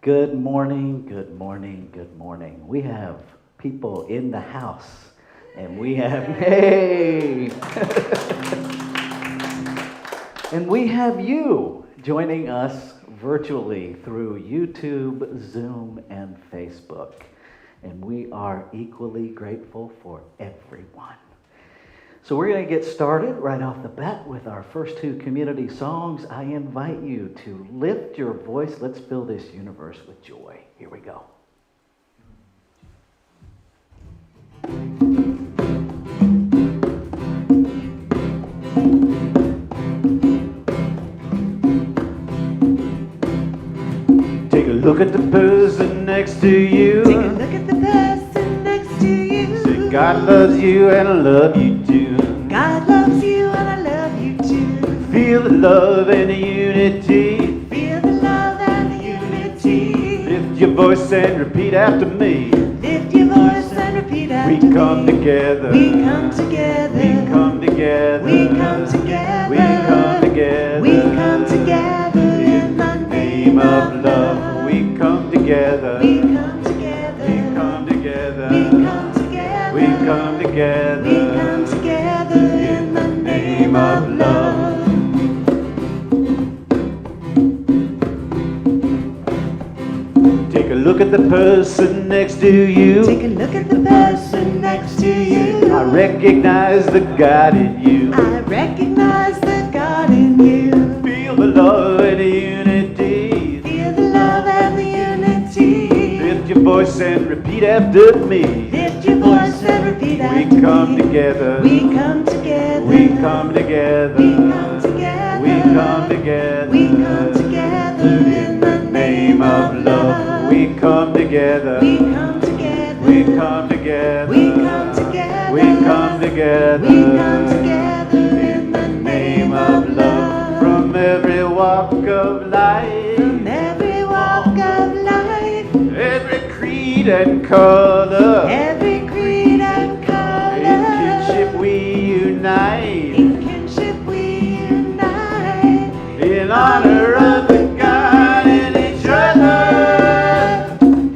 Good morning, good morning, good morning. We have people in the house, and we have, hey! And we have you joining us virtually through YouTube, Zoom, and Facebook. And we are equally grateful for everyone. So we're going to get started right off the bat with our first two community songs. I invite you to lift your voice. Let's fill this universe with joy. Here we go. Take a look at the person next to you. Take a look at the person next to you. Say, God loves you and I love you too. God loves you and I love you too. Feel the love and the unity. Feel the love and the unity. Lift your voice and repeat after me. Lift your voice and repeat after me. We come together. We come together. We come together. We come together. We come together. We come together in the name of love. We come together. We come together. We come together. We come together. We come together. We come together in the name of love. Take a look at the person next to you. Take a look at the person next to you. I recognize the God in you. I recognize the God in you. Feel the love and the unity. Feel the love and the unity. Lift your voice and repeat after me. Lift your voice and repeat after me. We come together. We come together. We come together. We come together. We come together. We come together in the name of love. We come together. We come together. We come together. We come together. We come together. We come together in the name of love. From every walk of life. From every walk of life. Every creed and color. Every creed and color. In kinship we unite. In kinship we unite. In honor of the God in each other.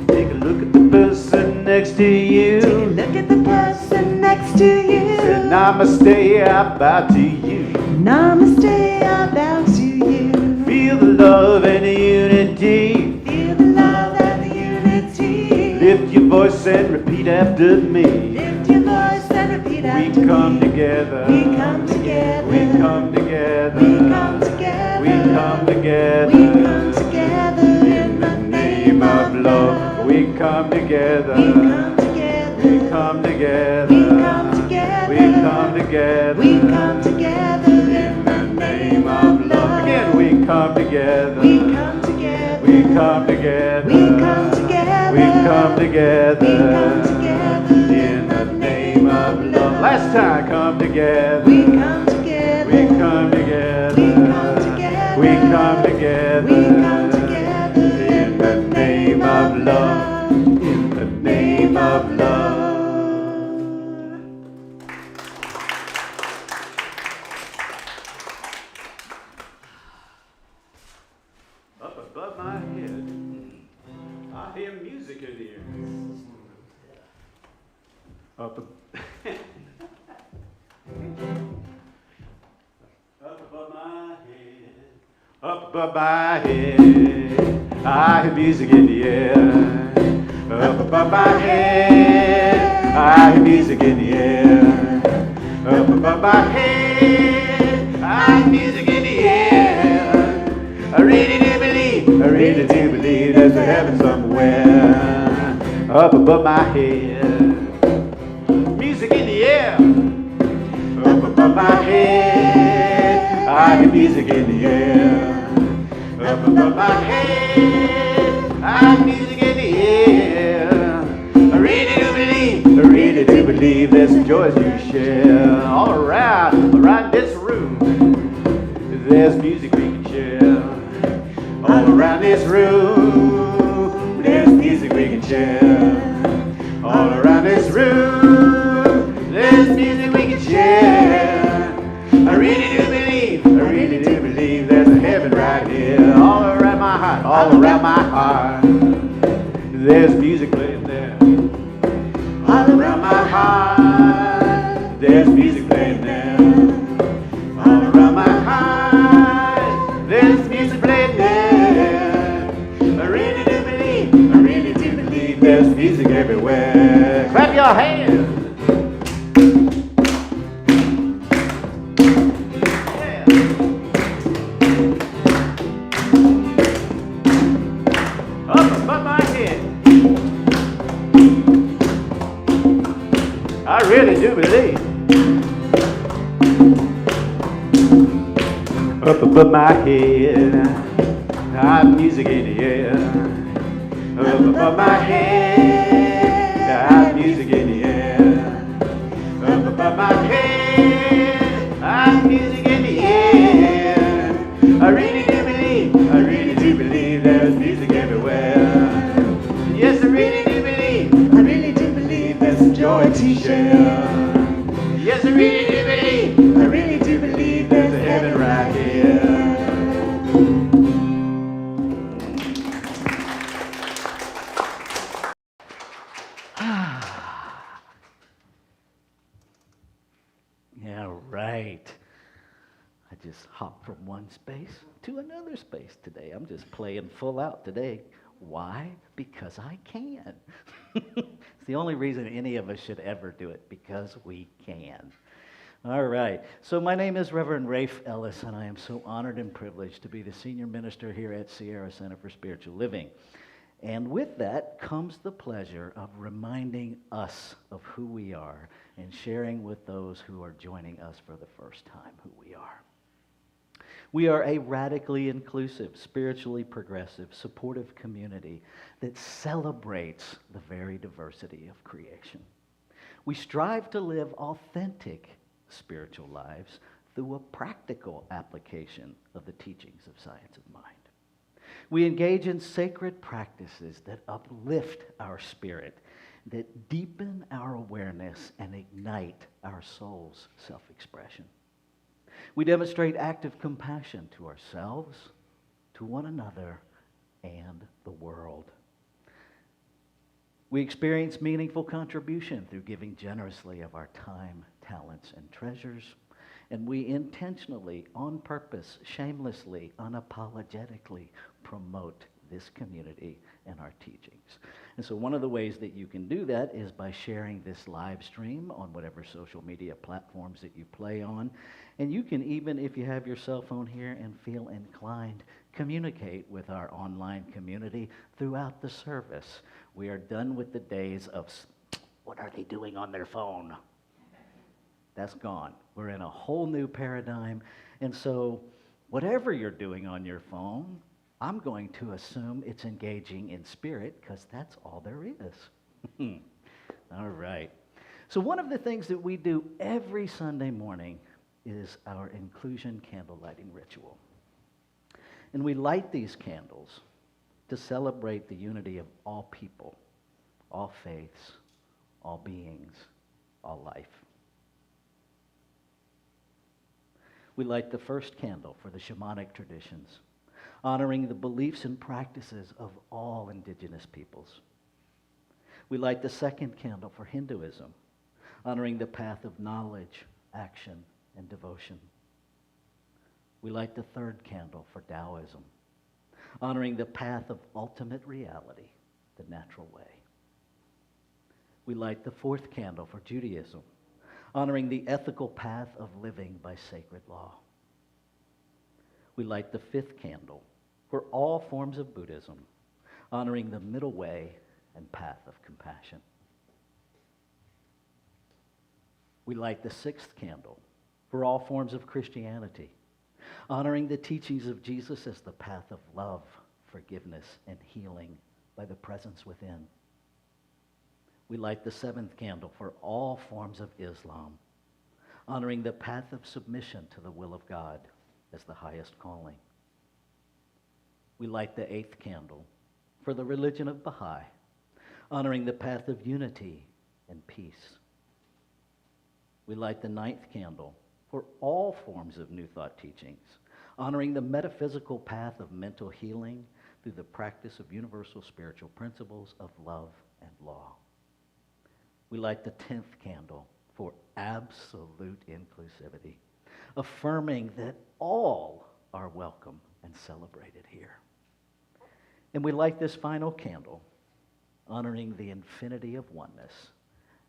Take a look at the person next to you. Take a look at the person next to you. Say namaste, I bow to you. Namaste, I bow to you. Feel the love and the unity. Feel the love and the unity. Lift your voice and repeat after me. Lift your voice and repeat after We come me. together. We come together. We come together. We come together. We come together. We come together In the name of love. We come together. We come together. We come together. We come together. We come together. We come together In the name of love. Again, we come together. We come together. We come together. We come together. We come together. We come together In the name of love. Last time, come together. We come together. We come together. We come together. We come together. We come together In the name of love. In the name of love. Up above my head, I hear music in here. Up above my head, up above my head, I hear music in the air. Up above my head, I hear music in the air. Up above my head, I hear music in the air. I really do believe there's a heaven somewhere. Up above my head, music in the air. Up above my head, I hear music in the air. Up above my head, I hear music in the air. I really do believe there's some joys you share. All around this room, there's music we can share. All around this room, there's music we can share. All around this room, there's music we can share. I really do believe there's a heaven right here. All around my heart, all around my heart. music playing there. All around my heart, there's music playing there. I really do believe there's music everywhere. Clap your hands. Up above my head, I really do believe. Up above my head, I have music in the air. Up above my head, I have music in the air. Up above my head, I have music in the air. I really do believe there's music everywhere. Yes, I really do believe there's some joy to share. Yes, I really do believe there's a heaven right here. Yeah, right. I just hopped from one space to another space today. I'm just playing full out today. Why? Because I can. It's the only reason any of us should ever do it, because we can. All right. So my name is Reverend Rafe Ellis, and I am so honored and privileged to be the senior minister here at Sierra Center for Spiritual Living. And with that comes the pleasure of reminding us of who we are and sharing with those who are joining us for the first time who we are. We are a radically inclusive, spiritually progressive, supportive community that celebrates the very diversity of creation. We strive to live authentic spiritual lives through a practical application of the teachings of science of mind. We engage in sacred practices that uplift our spirit, that deepen our awareness and ignite our soul's self-expression. We demonstrate active compassion to ourselves, to one another, and the world. We experience meaningful contribution through giving generously of our time, talents, and treasures. And we intentionally, on purpose, shamelessly, unapologetically promote this community and our teachings. And so one of the ways that you can do that is by sharing this live stream on whatever social media platforms that you play on. And you can even, if you have your cell phone here and feel inclined, communicate with our online community throughout the service. We are done with the days of, what are they doing on their phone? That's gone. We're in a whole new paradigm. And so whatever you're doing on your phone, I'm going to assume it's engaging in spirit, because that's all there is. All right. So one of the things that we do every Sunday morning is our inclusion candle lighting ritual. And we light these candles to celebrate the unity of all people, all faiths, all beings, all life. We light the first candle for the shamanic traditions, honoring the beliefs and practices of all indigenous peoples. We light the second candle for Hinduism, honoring the path of knowledge, action, and devotion. We light the third candle for Taoism, honoring the path of ultimate reality, the natural way. We light the fourth candle for Judaism, honoring the ethical path of living by sacred law. We light the fifth candle for all forms of Buddhism, honoring the middle way and path of compassion. We light the sixth candle for all forms of Christianity, honoring the teachings of Jesus as the path of love, forgiveness, and healing by the presence within. We light the seventh candle for all forms of Islam, honoring the path of submission to the will of God as the highest calling. We light the eighth candle for the religion of Baha'i, honoring the path of unity and peace. We light the ninth candle for all forms of New Thought teachings, honoring the metaphysical path of mental healing through the practice of universal spiritual principles of love and law. We light the 10th candle for absolute inclusivity, affirming that all are welcome and celebrated here. And we light this final candle, honoring the infinity of oneness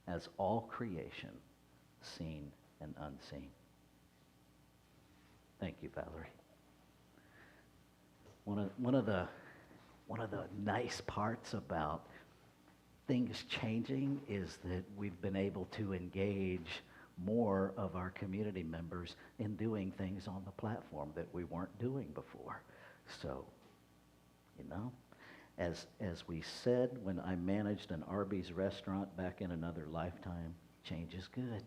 as all creation, seen and unseen. Thank you, Valerie. One of the nice parts about things changing is that we've been able to engage more of our community members in doing things on the platform that we weren't doing before. So, you know, as we said when I managed an Arby's restaurant back in another lifetime, change is good.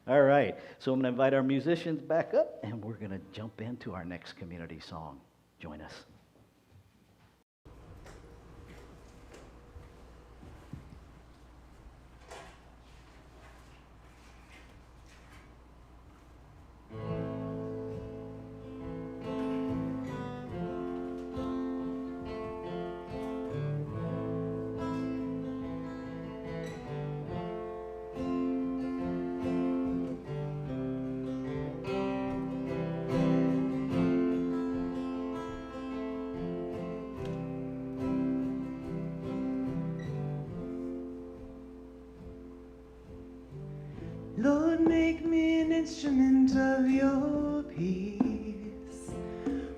All right, so I'm going to invite our musicians back up, and we're going to jump into our next community song. Join us. Lord, make me an instrument of your peace.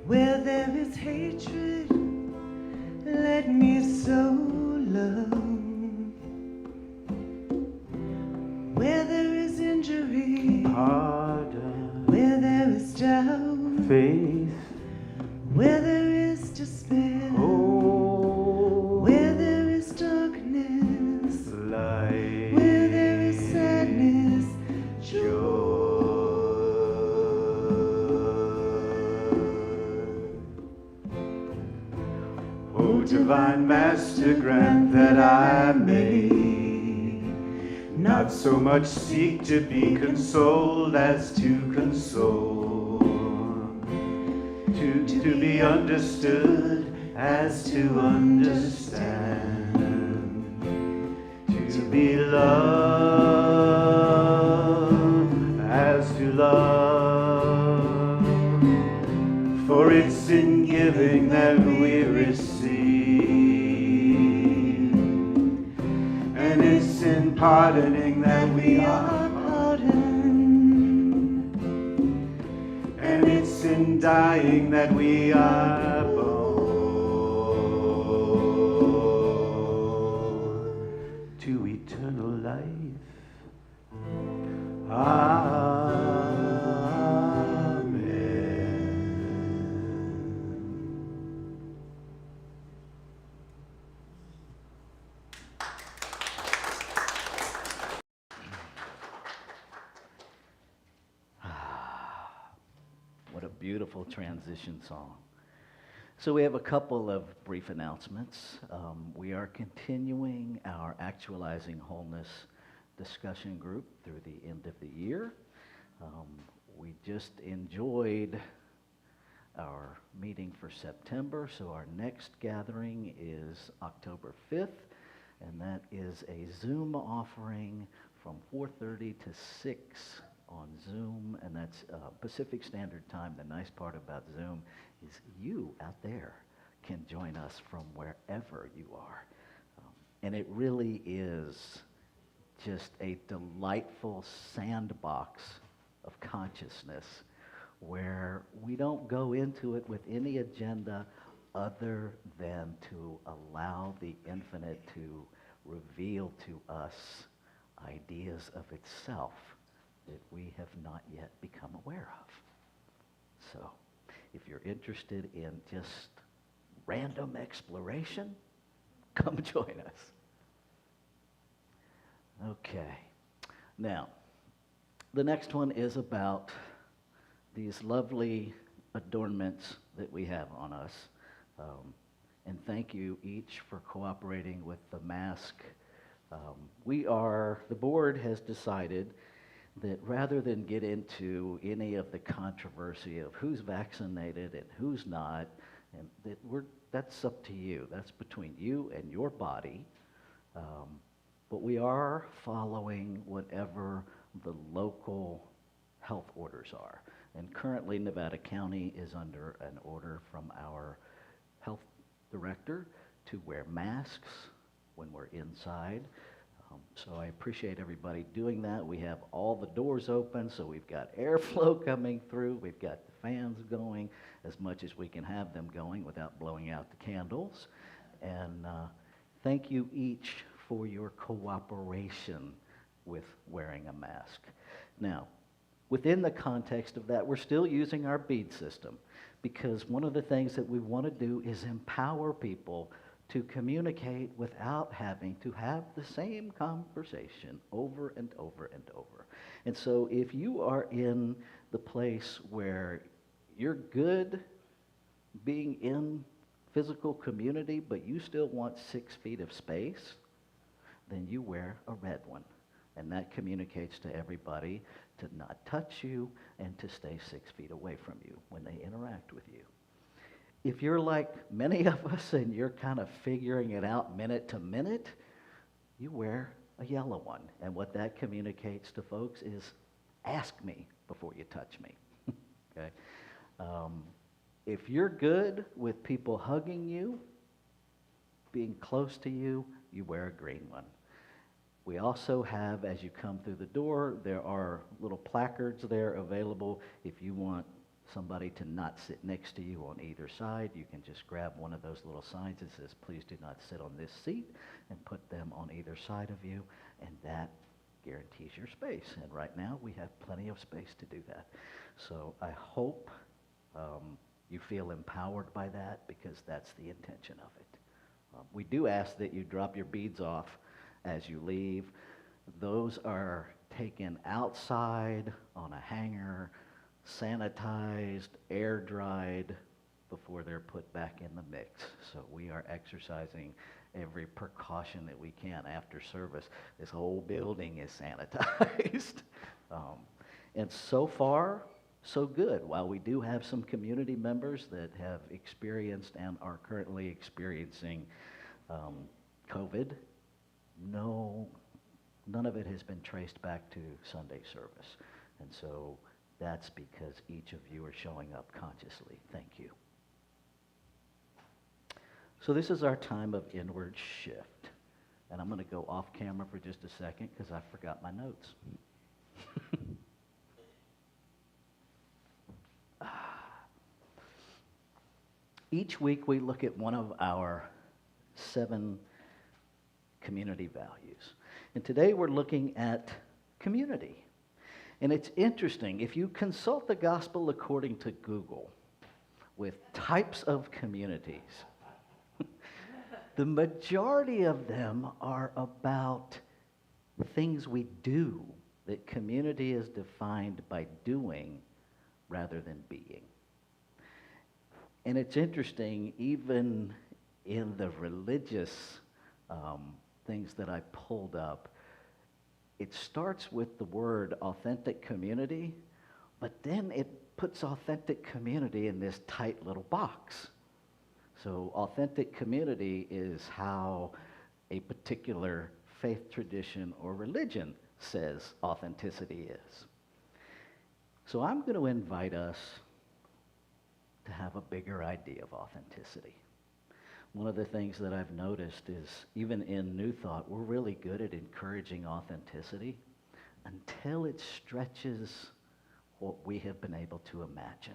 Where there is hatred, let me sow love. Where there is injury, Pardon, where there is doubt, faith, where there is despair, hope, where there is darkness, light, where there is sadness, joy. O divine Master, grant that I may not so much seek to be consoled as to console, to be understood as to understand, to be loved as to love. For it's in giving that we receive, and it's in pardoning that we are pardoned, and it's in dying that we are born to eternal life. What a beautiful transition song. So we have a couple of brief announcements. We are continuing our Actualizing Wholeness discussion group through the end of the year. We just enjoyed our meeting for September, so our next gathering is October 5th, and that is a Zoom offering from 4:30 to 6 on Zoom, and that's Pacific Standard Time. The nice part about Zoom is you out there can join us from wherever you are. And it really is just a delightful sandbox of consciousness where we don't go into it with any agenda other than to allow the infinite to reveal to us ideas of itself that we have not yet become aware of. So, if you're interested in just random exploration, come join us. Okay. Now, the next one is about these lovely adornments that we have on us. And thank you each for cooperating with the mask. The board has decided that rather than get into any of the controversy of who's vaccinated and who's not, and that's up to you. That's between you and your body. but we are following whatever the local health orders are. And currently, Nevada County is under an order from our health director to wear masks when we're inside. So I appreciate everybody doing that. We have all the doors open, so we've got airflow coming through. We've got the fans going as much as we can have them going without blowing out the candles. And thank you each for your cooperation with wearing a mask. Now, within the context of that, we're still using our bead system, because one of the things that we want to do is empower people to communicate without having to have the same conversation over and over and over. And so if you are in the place where you're good being in physical community, but you still want 6 feet of space, then you wear a red one. And that communicates to everybody to not touch you and to stay 6 feet away from you when they interact with you. If you're like many of us and you're kind of figuring it out minute to minute, you wear a yellow one. And what that communicates to folks is, ask me before you touch me. Okay? If you're good with people hugging you, being close to you, you wear a green one. We also have, as you come through the door, there are little placards there available. If you want somebody to not sit next to you on either side, you can just grab one of those little signs that says, please do not sit on this seat, and put them on either side of you, and that guarantees your space. And right now, we have plenty of space to do that. So I hope you feel empowered by that, because that's the intention of it. We do ask that you drop your beads off as you leave. Those are taken outside on a hanger, sanitized, air dried before they're put back in the mix. So we are exercising every precaution that we can after service. This whole building is sanitized. And so far, so good. While we do have some community members that have experienced and are currently experiencing COVID, none of it has been traced back to Sunday service. And so that's because each of you are showing up consciously. Thank you. So this is our time of inward shift. And I'm going to go off camera for just a second because I forgot my notes. Each week we look at one of our 7 community values. And today we're looking at community. And it's interesting, if you consult the gospel according to Google with types of communities, the majority of them are about things we do, that community is defined by doing rather than being. And it's interesting, even in the religious things that I pulled up, it starts with the word authentic community, but then it puts authentic community in this tight little box. So authentic community is how a particular faith tradition or religion says authenticity is. So I'm going to invite us to have a bigger idea of authenticity. One of the things that I've noticed is, even in New Thought, we're really good at encouraging authenticity until it stretches what we have been able to imagine.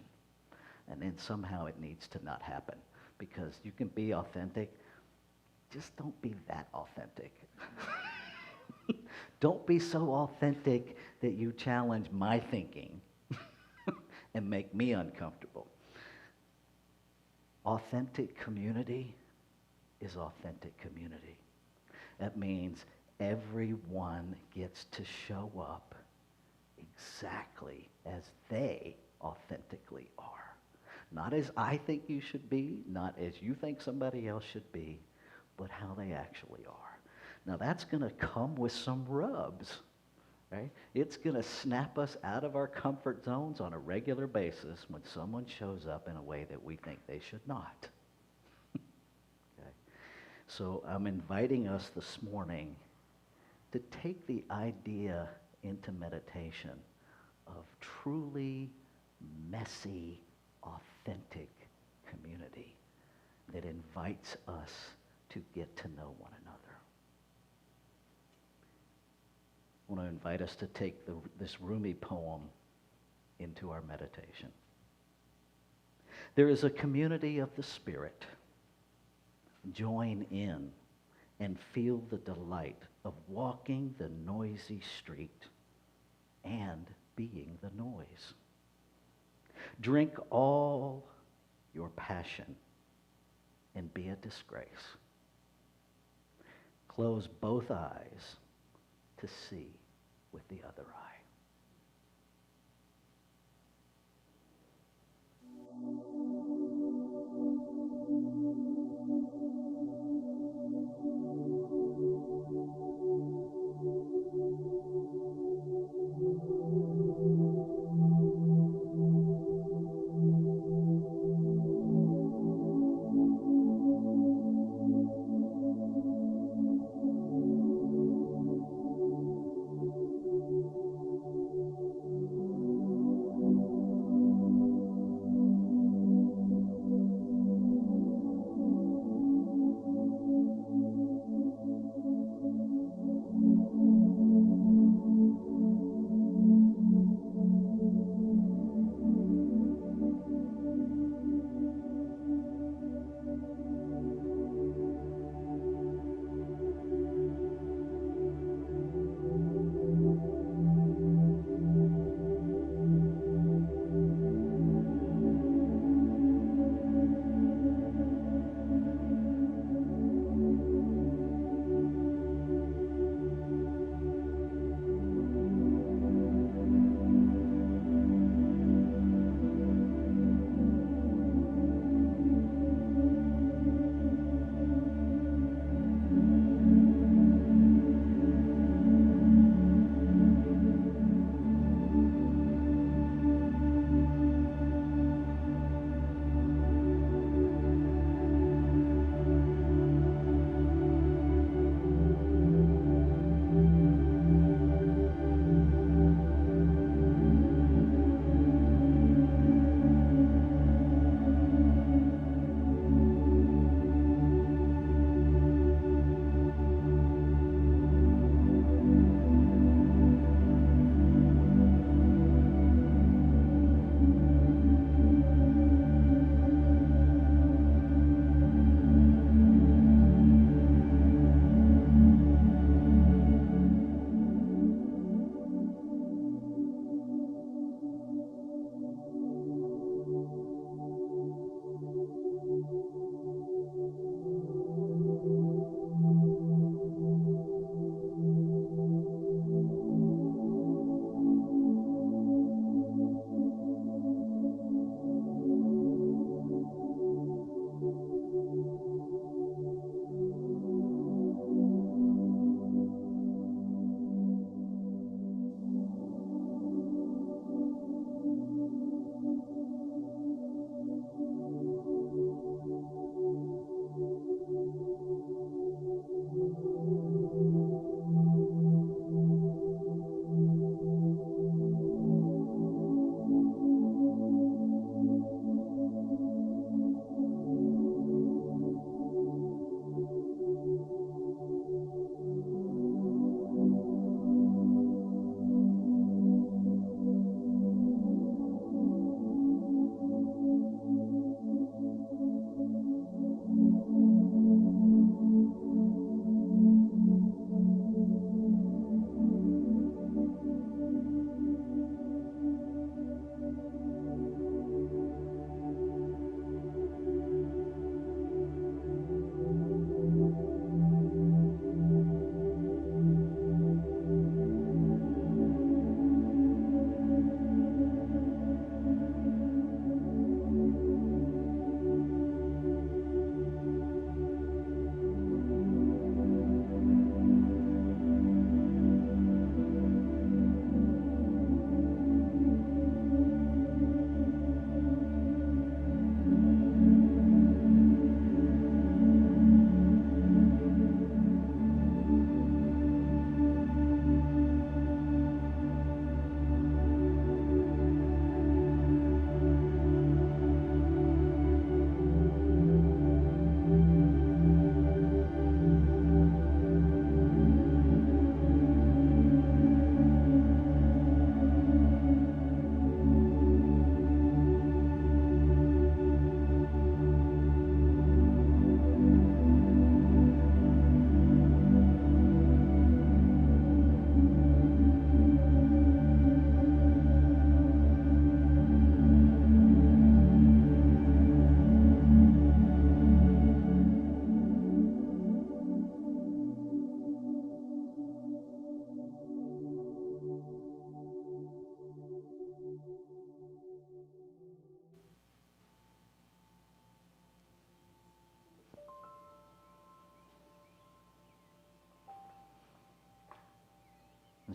And then somehow it needs to not happen, because you can be authentic, just don't be that authentic. Don't be so authentic that you challenge my thinking and make me uncomfortable. Authentic community is authentic community. That means everyone gets to show up exactly as they authentically are. Not as I think you should be, not as you think somebody else should be, but how they actually are. Now that's going to come with some rubs, right? It's going to snap us out of our comfort zones on a regular basis when someone shows up in a way that we think they should not. Okay? So I'm inviting us this morning to take the idea into meditation of truly messy, authentic community that invites us to get to know one another. I want to invite us to take this Rumi poem into our meditation. There is a community of the Spirit. Join in and feel the delight of walking the noisy street and being the noise. Drink all your passion and be a disgrace. Close both eyes to see with the other eye.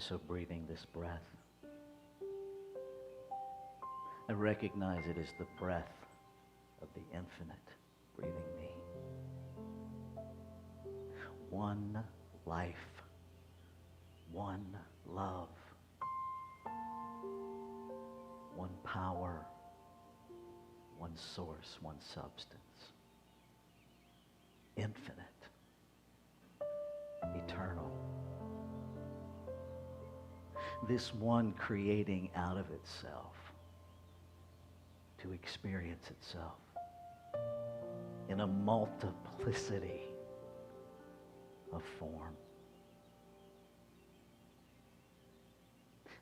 And so breathing this breath, I recognize it as the breath of the infinite breathing me. One life, one love, one power, one source, one substance. Infinite, eternal. This one creating out of itself to experience itself in a multiplicity of form.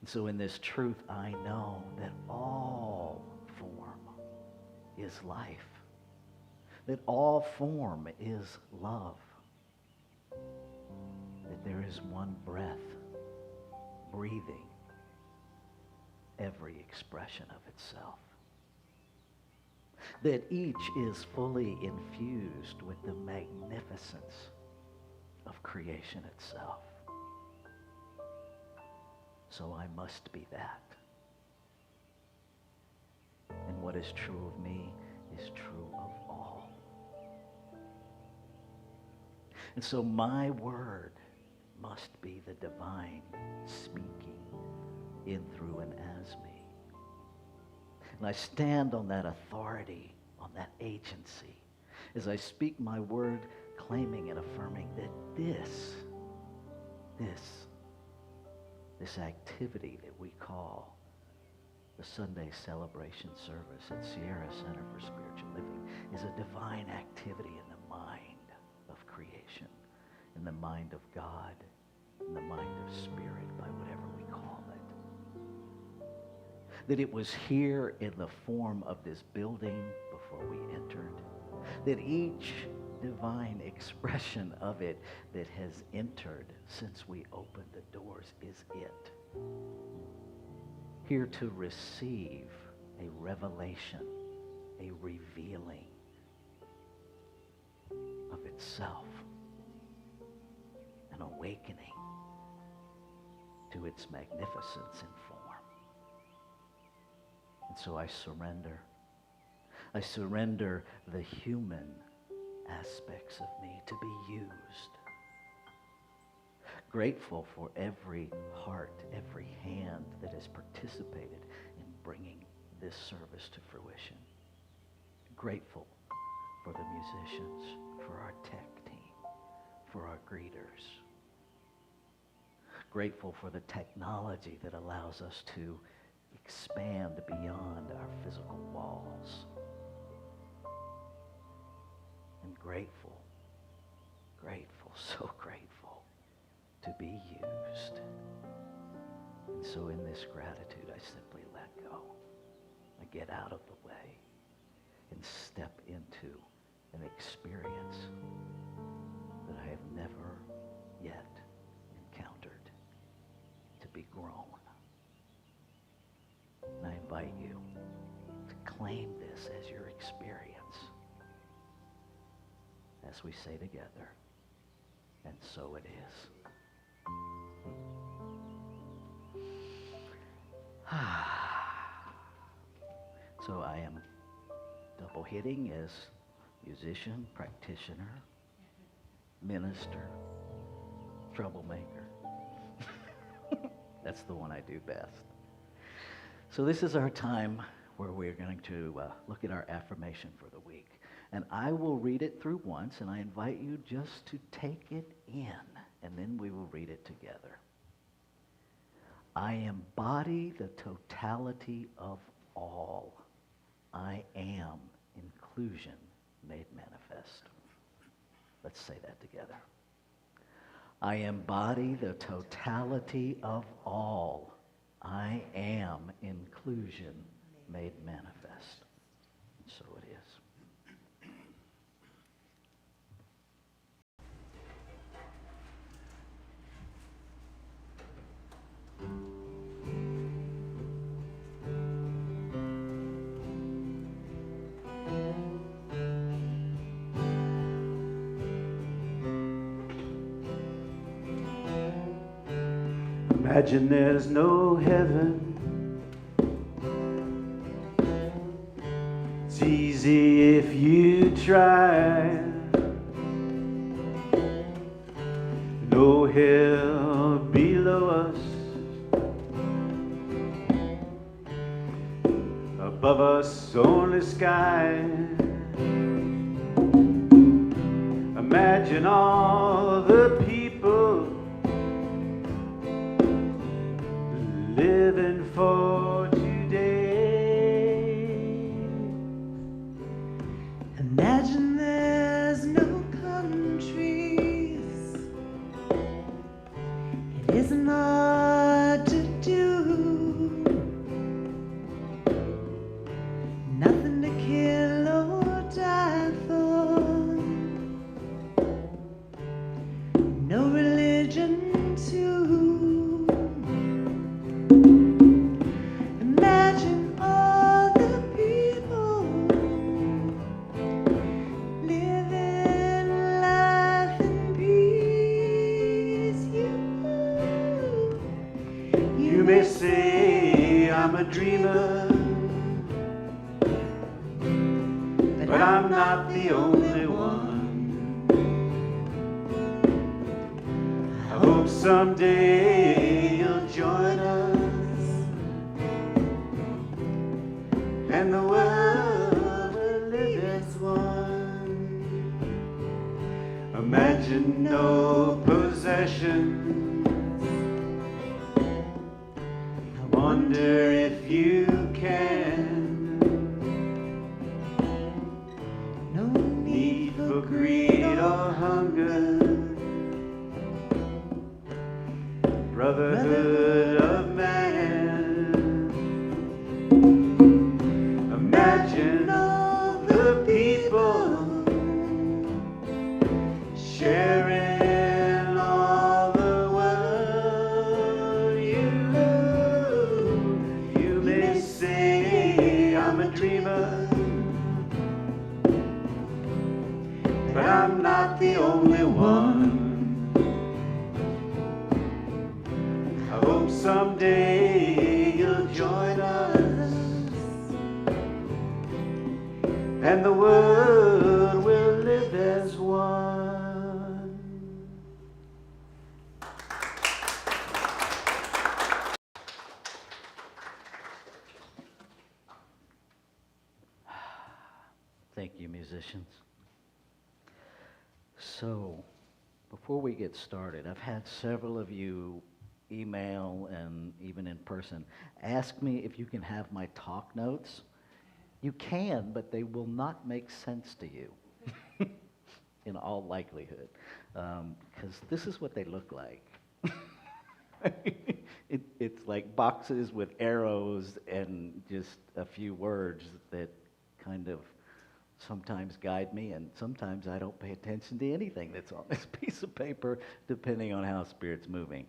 And so in this truth, I know that all form is life, that all form is love, that there is one breath breathing every expression of itself, that each is fully infused with the magnificence of creation itself. So I must be that. And what is true of me is true of all. And so my word must be the divine speaking in, through, and as me. And I stand on that authority, on that agency, as I speak my word, claiming and affirming that this activity that we call the Sunday celebration service at Sierra Center for Spiritual Living is a divine activity in the mind of creation, in the mind of God, in the mind of spirit, by whatever we call it. That it was here in the form of this building before we entered, that each divine expression of it that has entered since we opened the doors is it. Here to receive a revelation, a revealing of itself, an awakening to its magnificence in form. And so I surrender. I surrender the human aspects of me to be used. Grateful for every heart, every hand that has participated in bringing this service to fruition. Grateful for the musicians, for our tech team, for our greeters. Grateful for the technology that allows us to expand beyond our physical walls. And grateful, so grateful to be used. And so in this gratitude, I simply let go. I get out of the way and step into an experience that I have never yet encountered, to be grown. And I invite you to claim this as your experience as we say together, and so it is. So I am double hitting as musician, practitioner, minister, troublemaker. That's the one I do best. So this is our time where we're going to look at our affirmation for the week. And I will read it through once, and I invite you just to take it in, and then we will read it together. I embody the totality of all. I am inclusion made manifest. Let's say that together. I embody the totality of all. I am inclusion made manifest. And so it is. Imagine there's no heaven. It's easy if you try. No hell below us. Above us only sky. Imagine all the people living for today. Imagine there's no countries. It isn't hard to do. Nothing to kill or die for. No religion too. Imagine all the people living life in peace. You may say I'm a dreamer, but I'm not the only one. I hope someday you'll join us, and the world will live as one. Imagine no possessions. I wonder if you can. No Need for greed or hunger. Brotherhood of man. Imagine all the people sharing all the world. You may say I'm a dreamer, but I'm not the only one. I hope someday you'll join us, and the world will live as one. Thank you, musicians. So, before we get started, I've had several of you email and even in person ask me if you can have my talk notes. You can, but they will not make sense to you in all likelihood, because this is what they look like. It's like boxes with arrows and just a few words that kind of sometimes guide me, and sometimes I don't pay attention to anything that's on this piece of paper, depending on how Spirit's moving.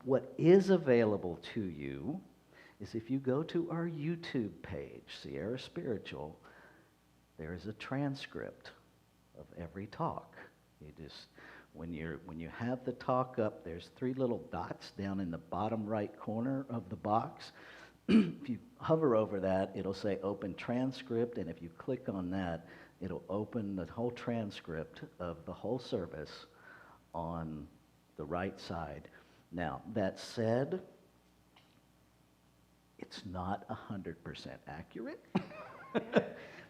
What is available to you is if you go to our YouTube page, Sierra Spiritual, there is a transcript of every talk. You just, when you have the talk up, there's 3 little dots down in the bottom right corner of the box. If you hover over that, it'll say open transcript, and if you click on that, it'll open the whole transcript of the whole service on the right side. Now, that said, it's not 100% accurate.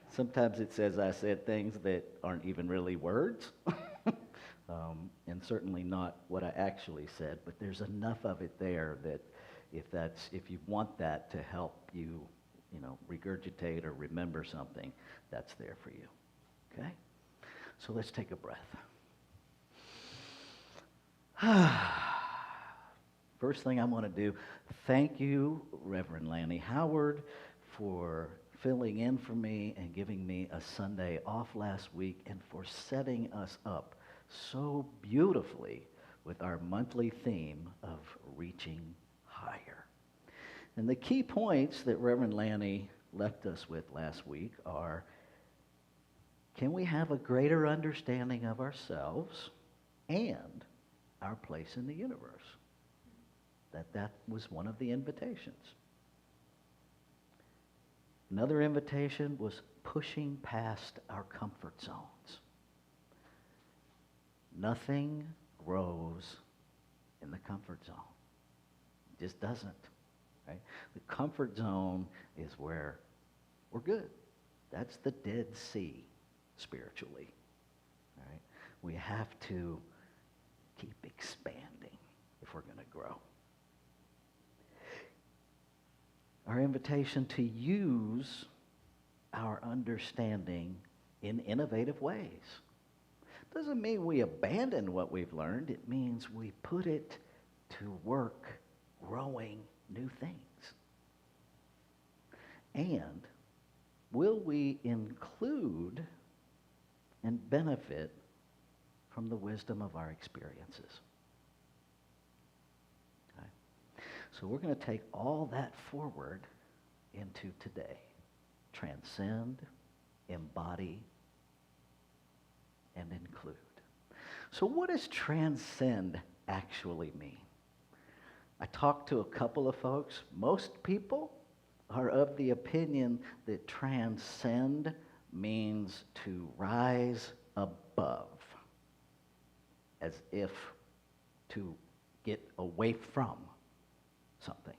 Sometimes it says I said things that aren't even really words, and certainly not what I actually said, but there's enough of it there that if you want that to help you, regurgitate or remember something, that's there for you. Okay? So let's take a breath. First thing I want to do, thank you, Reverend Lanny Howard, for filling in for me and giving me a Sunday off last week, and for setting us up so beautifully with our monthly theme of reaching higher. And the key points that Reverend Lanny left us with last week are, can we have a greater understanding of ourselves and our place in the universe? that was one of the invitations. Another invitation was pushing past our comfort zones. Nothing grows in the comfort zone. It just doesn't. Right? The comfort zone is where we're good. That's the Dead Sea spiritually. Right? We have to keep expanding if we're going to grow. Our invitation to use our understanding in innovative ways. Doesn't mean we abandon what we've learned. It means we put it to work growing new things. And will we include and benefit from the wisdom of our experiences? Okay. So we're going to take all that forward into today. Transcend, embody, and include. So what does transcend actually mean? I talked to a couple of folks. Most people are of the opinion that transcend means to rise above, as if to get away from something.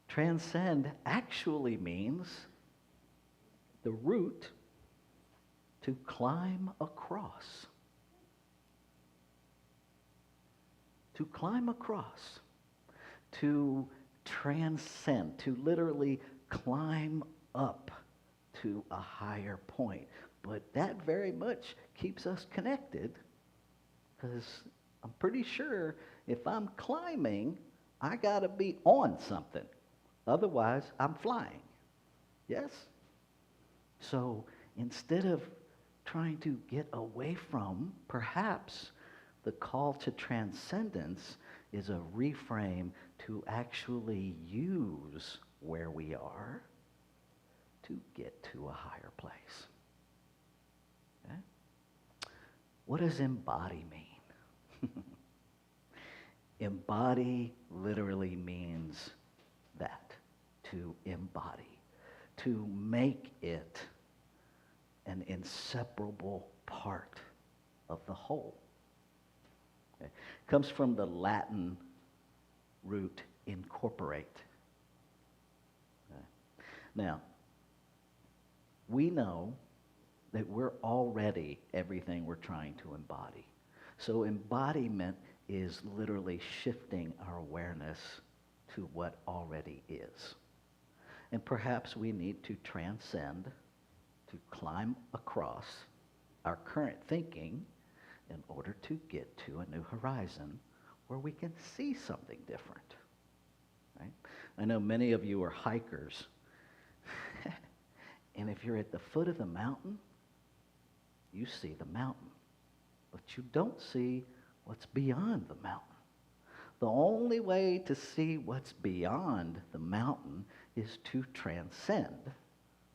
Transcend actually means the root to climb across. To climb across. To transcend. To literally climb up to a higher point. But that very much keeps us connected, because I'm pretty sure if I'm climbing, I got to be on something. Otherwise, I'm flying. Yes? So instead of trying to get away from, perhaps the call to transcendence is a reframe to actually use where we are to get to a higher place. Okay? What does embody mean? Embody literally means that, to embody, to make it an inseparable part of the whole. Okay? It comes from the Latin root incorporate. Okay? Now, we know that we're already everything we're trying to embody. So embodiment is literally shifting our awareness to what already is. And perhaps we need to transcend, to climb across our current thinking in order to get to a new horizon where we can see something different. Right? I know many of you are hikers. And if you're at the foot of the mountain, you see the mountain. But you don't see what's beyond the mountain. The only way to see what's beyond the mountain is to transcend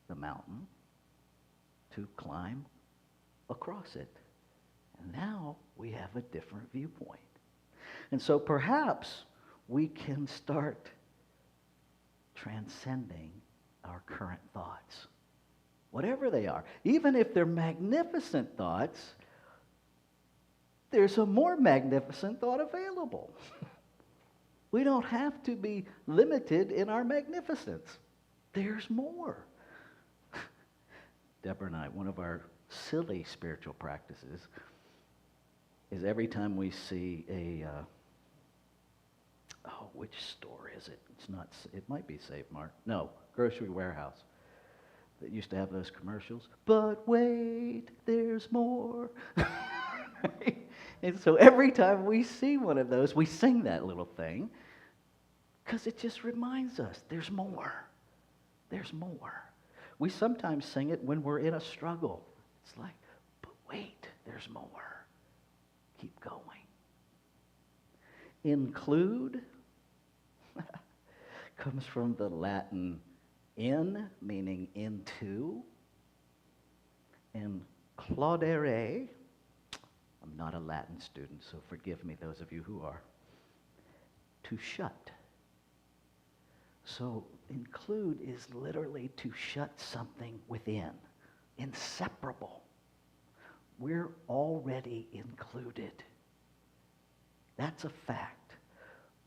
the mountain, to climb across it. And now we have a different viewpoint. And so perhaps we can start transcending our current thoughts, whatever they are. Even if they're magnificent thoughts, there's a more magnificent thought available. We don't have to be limited in our magnificence. There's more. Deborah and I, one of our silly spiritual practices is every time we see a, which store is it? It's not, it might be Save Mart. No, Grocery Warehouse. That used to have those commercials. But wait, there's more. And so every time we see one of those, we sing that little thing because it just reminds us there's more. There's more. We sometimes sing it when we're in a struggle. It's like, but wait, there's more. Keep going. Include comes from the Latin in, meaning into, and claudere. I'm not a Latin student, so forgive me, those of you who are. to shut. So include is literally to shut something within, inseparable. We're already included. That's a fact.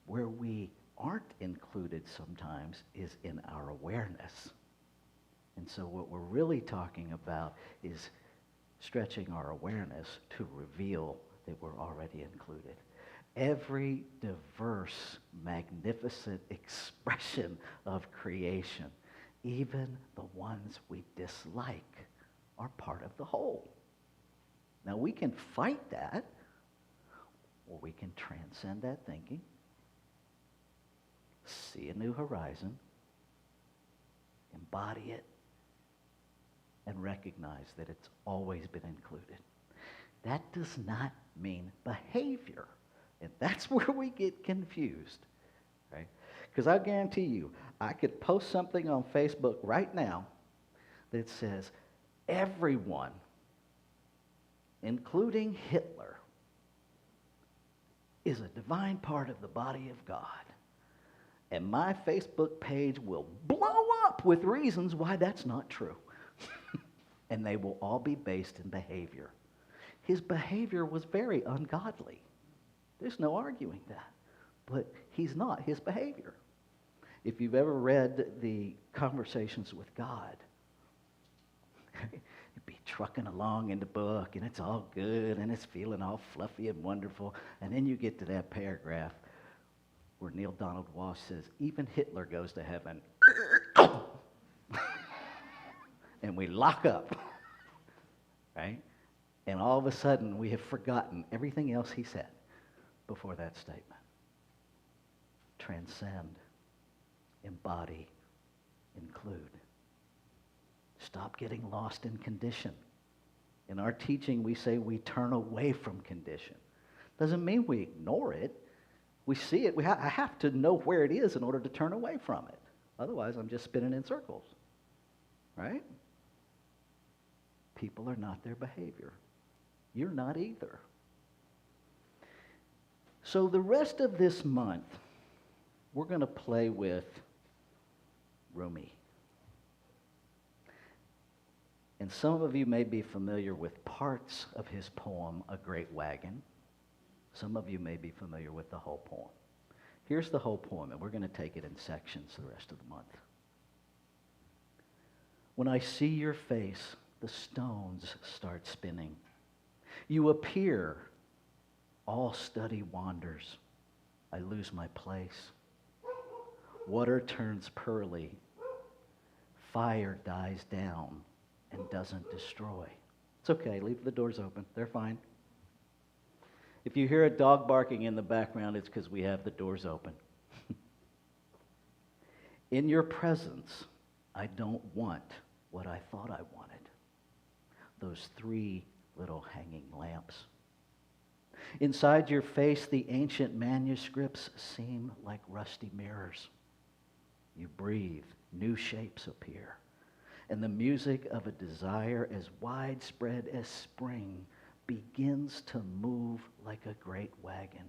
Where we aren't included sometimes is in our awareness. And so what we're really talking about is stretching our awareness to reveal that we're already included. Every diverse, magnificent expression of creation, even the ones we dislike, are part of the whole. Now we can fight that, or we can transcend that thinking, see a new horizon, embody it, and recognize that it's always been included. That does not mean behavior. And that's where we get confused, right? Because I guarantee you, I could post something on Facebook right now that says, everyone, including Hitler, is a divine part of the body of God. And my Facebook page will blow up with reasons why that's not true. And they will all be based in behavior. His behavior was very ungodly. There's no arguing that. But he's not his behavior. If you've ever read the Conversations with God, you'd be trucking along in the book, and it's all good, and it's feeling all fluffy and wonderful. And then you get to that paragraph where Neil Donald Walsh says, even Hitler goes to heaven. And we lock up, right? And all of a sudden, we have forgotten everything else he said before that statement. Transcend, embody, include. Stop getting lost in condition. In our teaching, we say we turn away from condition. Doesn't mean we ignore it. We see it. I have to know where it is in order to turn away from it. Otherwise, I'm just spinning in circles, right? People are not their behavior. You're not either. So the rest of this month, we're going to play with Rumi. And some of you may be familiar with parts of his poem, A Great Wagon. Some of you may be familiar with the whole poem. Here's the whole poem, and we're going to take it in sections the rest of the month. When I see your face, the stones start spinning. You appear, all study wanders. I lose my place. Water turns pearly. Fire dies down and doesn't destroy. It's okay, leave the doors open. They're fine. If you hear a dog barking in the background, it's because we have the doors open. In your presence, I don't want what I thought I wanted. Those 3 little hanging lamps. Inside your face, the ancient manuscripts seem like rusty mirrors. You breathe, new shapes appear, and the music of a desire as widespread as spring begins to move like a great wagon.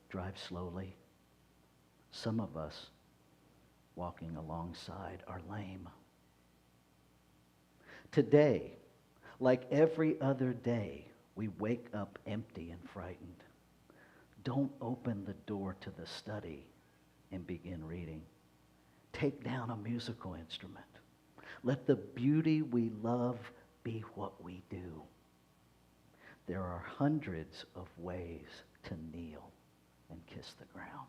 Drive slowly. Some of us, walking alongside, are lame. Today, like every other day, we wake up empty and frightened. Don't open the door to the study and begin reading. Take down a musical instrument. Let the beauty we love be what we do. There are hundreds of ways to kneel and kiss the ground.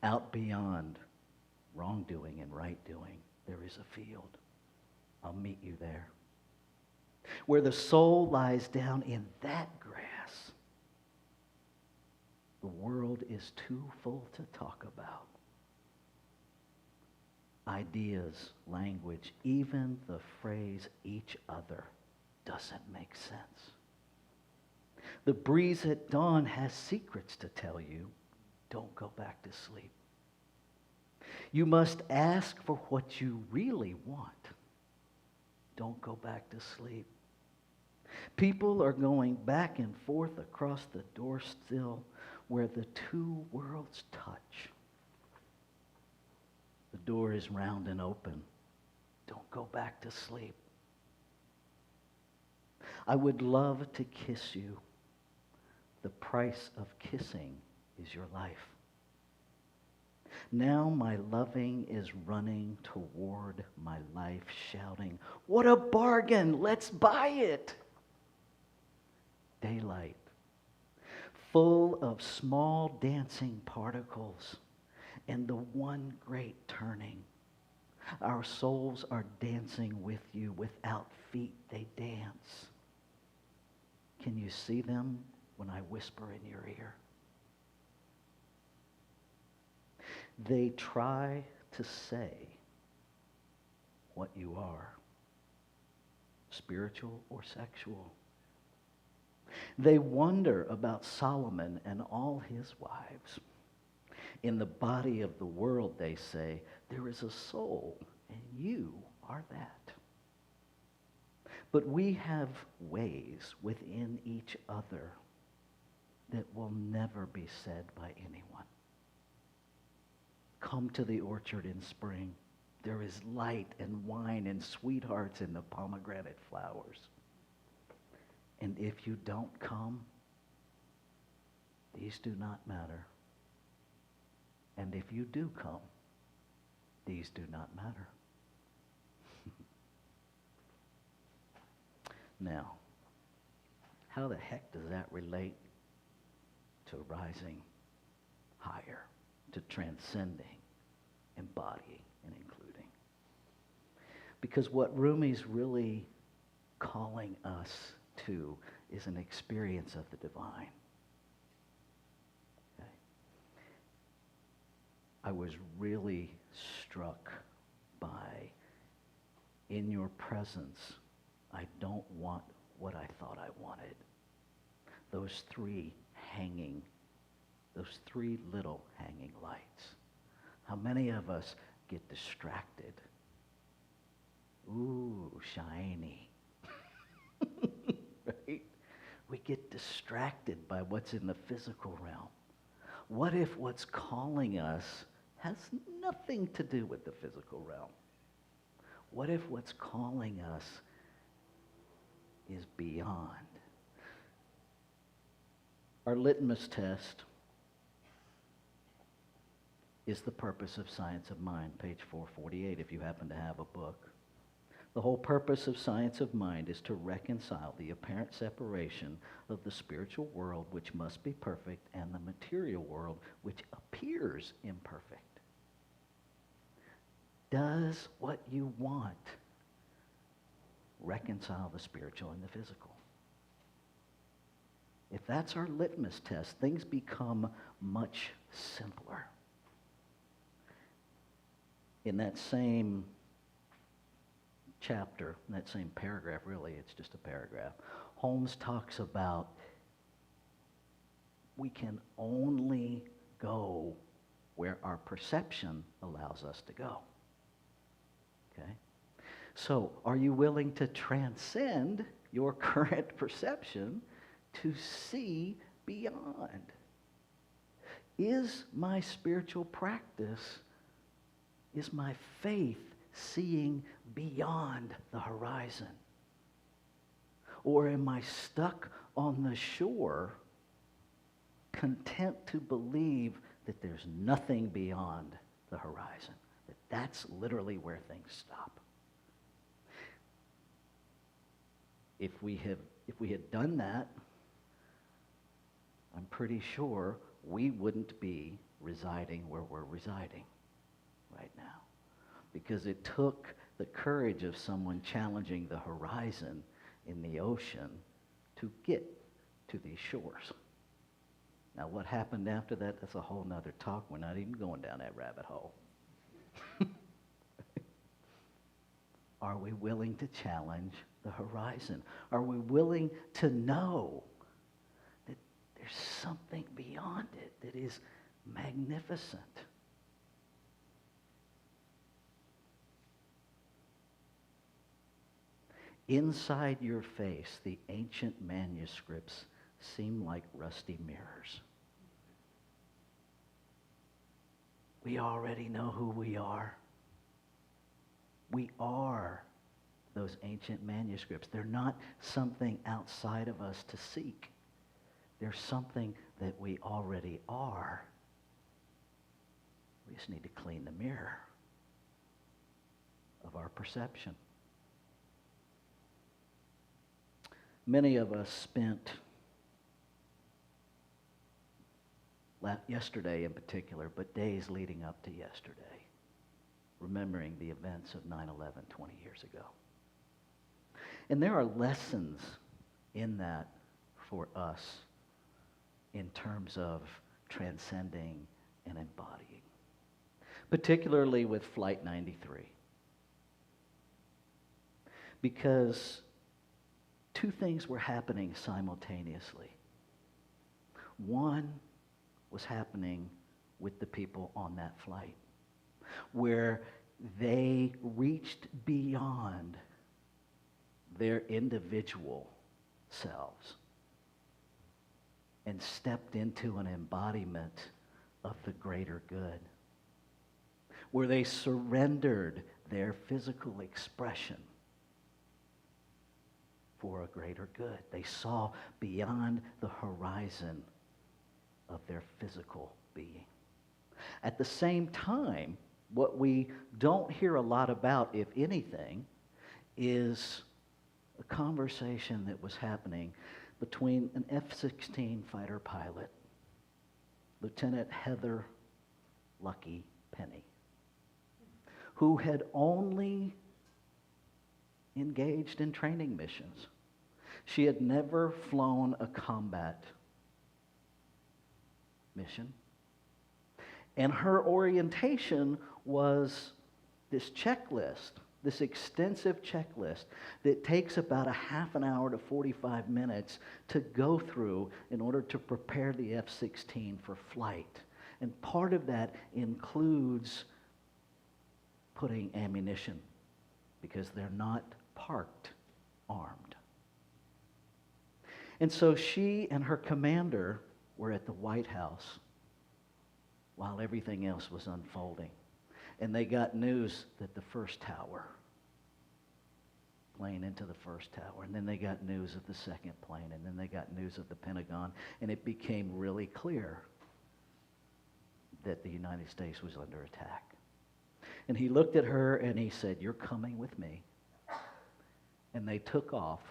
Out beyond wrongdoing and right doing, there is a field. I'll meet you there. Where the soul lies down in that grass, the world is too full to talk about. Ideas, language, even the phrase each other doesn't make sense. The breeze at dawn has secrets to tell you. Don't go back to sleep. You must ask for what you really want. Don't go back to sleep. People are going back and forth across the door still, where the two worlds touch. The door is round and open. Don't go back to sleep. I would love to kiss you. The price of kissing is your life. Now my loving is running toward my life, shouting, "What a bargain! Let's buy it!" Daylight, full of small dancing particles, and the one great turning. Our souls are dancing with you. Without feet, they dance. Can you see them when I whisper in your ear? They try to say what you are, spiritual or sexual. They wonder about Solomon and all his wives. In the body of the world, they say, there is a soul, and you are that. But we have ways within each other that will never be said by anyone. Come to the orchard in spring. There is light and wine and sweethearts in the pomegranate flowers. And if you don't come, these do not matter. And if you do come, these do not matter. Now, how the heck does that relate to rising higher, to transcending, embodying, and including? Because what Rumi's really calling us to is an experience of the divine. Okay. I was really struck by, in your presence, I don't want what I thought I wanted. Those three little hanging lights. How many of us get distracted? Ooh, shiny. Right? We get distracted by what's in the physical realm. What if what's calling us has nothing to do with the physical realm? What if what's calling us is beyond? Our litmus test is the purpose of Science of Mind, page 448, if you happen to have a book. The whole purpose of Science of Mind is to reconcile the apparent separation of the spiritual world, which must be perfect, and the material world, which appears imperfect. Does what you want reconcile the spiritual and the physical? If that's our litmus test, things become much simpler. In that same chapter, in that same paragraph, really, it's just a paragraph, Holmes talks about we can only go where our perception allows us to go. Okay? So, are you willing to transcend your current perception to see beyond? Is my spiritual practice, is my faith seeing beyond the horizon? Or am I stuck on the shore, content to believe that there's nothing beyond the horizon? That that's literally where things stop. If we had done that, I'm pretty sure we wouldn't be residing where we're residing right now. Because it took the courage of someone challenging the horizon in the ocean to get to these shores. Now, what happened after that, that's a whole nother talk. We're not even going down that rabbit hole. Are we willing to challenge the horizon? Are we willing to know that there's something beyond it that is magnificent? Inside your face, the ancient manuscripts seem like rusty mirrors. We already know who we are. We are those ancient manuscripts. They're not something outside of us to seek. They're something that we already are. We just need to clean the mirror of our perception. Many of us spent, yesterday in particular, but days leading up to yesterday, remembering the events of 9/11 20 years ago. And there are lessons in that for us in terms of transcending and embodying, particularly with Flight 93. Because two things were happening simultaneously. One was happening with the people on that flight, where they reached beyond their individual selves and stepped into an embodiment of the greater good, where they surrendered their physical expression for a greater good. They saw beyond the horizon of their physical being. At the same time, what we don't hear a lot about, if anything, is a conversation that was happening between an F-16 fighter pilot, Lieutenant Heather Lucky Penny, who had only engaged in training missions. She had never flown a combat mission. And her orientation was this checklist, this extensive checklist that takes about a half an hour to 45 minutes to go through in order to prepare the F-16 for flight. And part of that includes putting ammunition, because they're not parked armed. And so she and her commander were at the White House while everything else was unfolding. And they got news that the first tower, plane into the first tower, and then they got news of the second plane, and then they got news of the Pentagon, and it became really clear that the United States was under attack. And he looked at her and he said, "You're coming with me." And they took off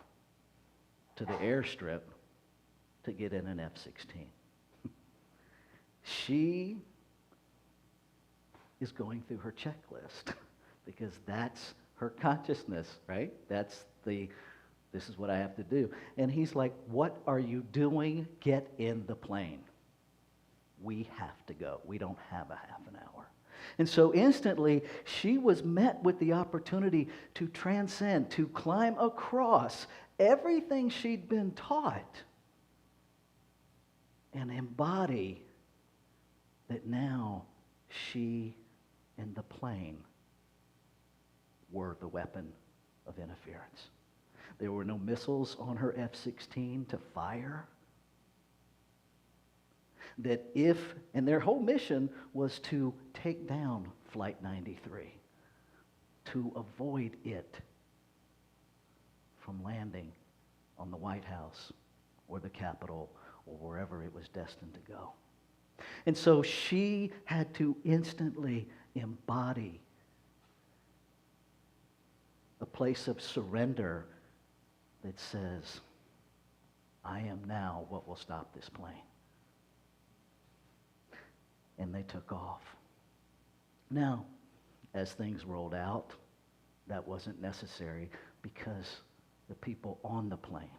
to the airstrip to get in an F-16. She is going through her checklist because that's her consciousness, right? This is what I have to do. And he's like, "What are you doing? Get in the plane. We have to go. We don't have a half an hour." And so instantly, she was met with the opportunity to transcend, to climb across everything she'd been taught and embody that now she and the plane were the weapon of interference. There were no missiles on her F-16 to fire. And their whole mission was to take down Flight 93, to avoid it from landing on the White House or the Capitol or wherever it was destined to go. And so she had to instantly embody a place of surrender that says, "I am now what will stop this plane." And they took off. Now, as things rolled out, that wasn't necessary because the people on the plane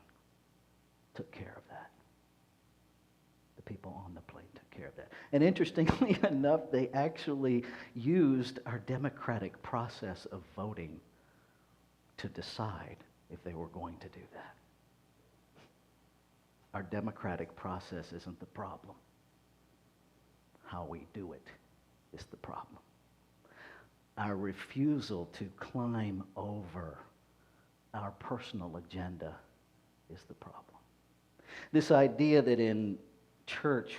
took care of that. The people on the plane took care of that. And interestingly enough, they actually used our democratic process of voting to decide if they were going to do that. Our democratic process isn't the problem. How we do it is the problem. Our refusal to climb over our personal agenda is the problem. This idea that in church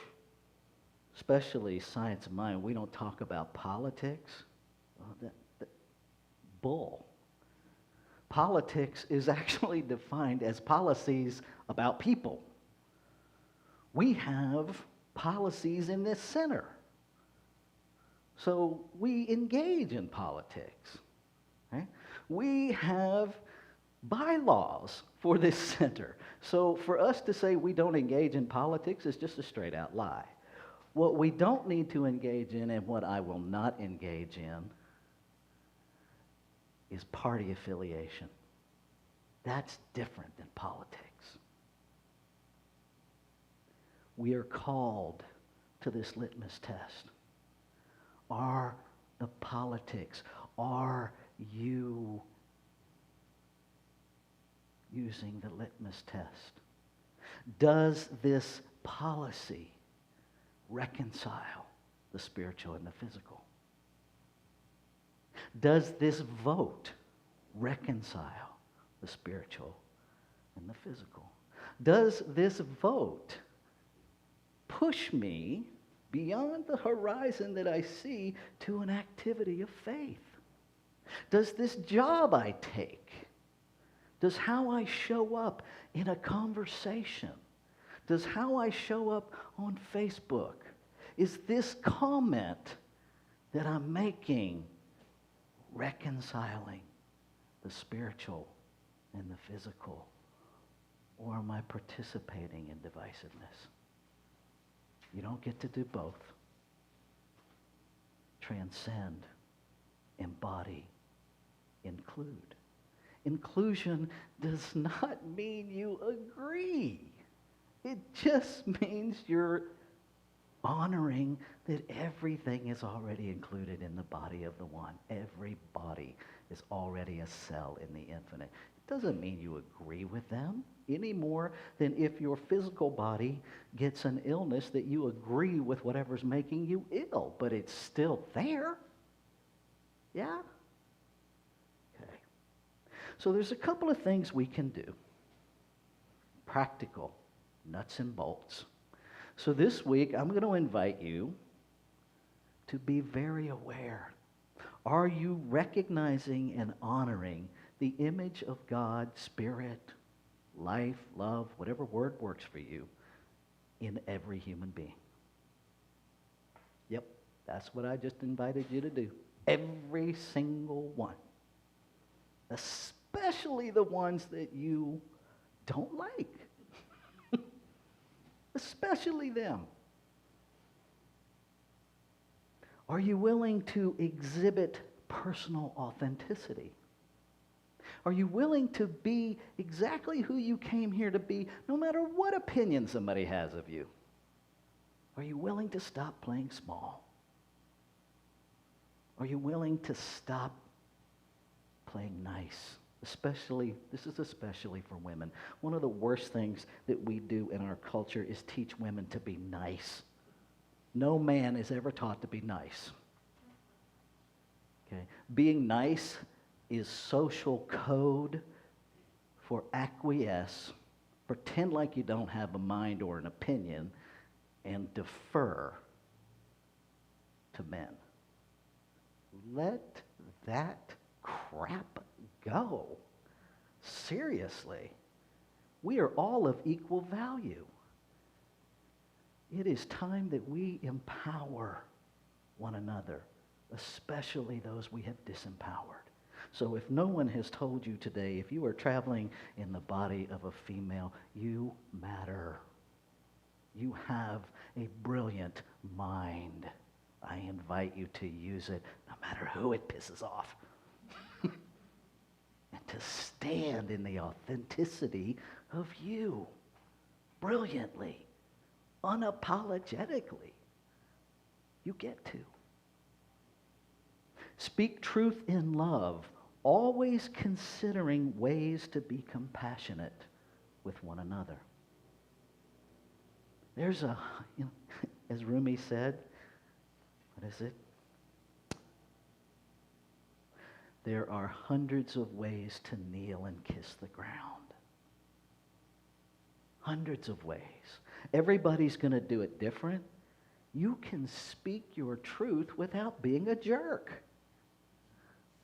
especially science of mind, we don't talk about politics. Well, bull. Politics is actually defined as policies about people. We have policies in this center. So we engage in politics. Right? We have bylaws for this center. So for us to say we don't engage in politics is just a straight out lie. What we don't need to engage in, and what I will not engage in, is party affiliation. That's different than politics. We are called to this litmus test. Are the politics, are you using the litmus test? Does this policy reconcile the spiritual and the physical? Does this vote reconcile the spiritual and the physical? Does this vote push me beyond the horizon that I see to an activity of faith? Does this job I take, does how I show up in a conversation, does how I show up on Facebook, is this comment that I'm making reconciling the spiritual and the physical? Or am I participating in divisiveness? You don't get to do both. Transcend, embody, include. Inclusion does not mean you agree. It just means you're honoring that everything is already included in the body of the one. Every body is already a cell in the infinite. It doesn't mean you agree with them any more than if your physical body gets an illness that you agree with whatever's making you ill, but it's still there. Yeah? Okay. So there's a couple of things we can do. Practical, nuts and bolts. So this week, I'm going to invite you to be very aware. Are you recognizing and honoring the image of God, spirit, life, love, whatever word works for you, in every human being? Yep, that's what I just invited you to do. Every single one. Especially the ones that you don't like. Especially them. Are you willing to exhibit personal authenticity? Are you willing to be exactly who you came here to be, no matter what opinion somebody has of you? Are you willing to stop playing small? Are you willing to stop playing nice? This is especially for women. One of the worst things that we do in our culture is teach women to be nice. No man is ever taught to be nice. Okay? Being nice is social code for acquiesce, pretend like you don't have a mind or an opinion, and defer to men. Let that crap go. Seriously. We are all of equal value. It is time that we empower one another, especially those we have disempowered. So if no one has told you today, if you are traveling in the body of a female, you matter. You have a brilliant mind. I invite you to use it no matter who it pisses off. And to stand in the authenticity of you, brilliantly, unapologetically. You get to. Speak truth in love, always considering ways to be compassionate with one another. There's as Rumi said, what is it? There are hundreds of ways to kneel and kiss the ground. Hundreds of ways. Everybody's going to do it different, You can speak your truth without being a jerk.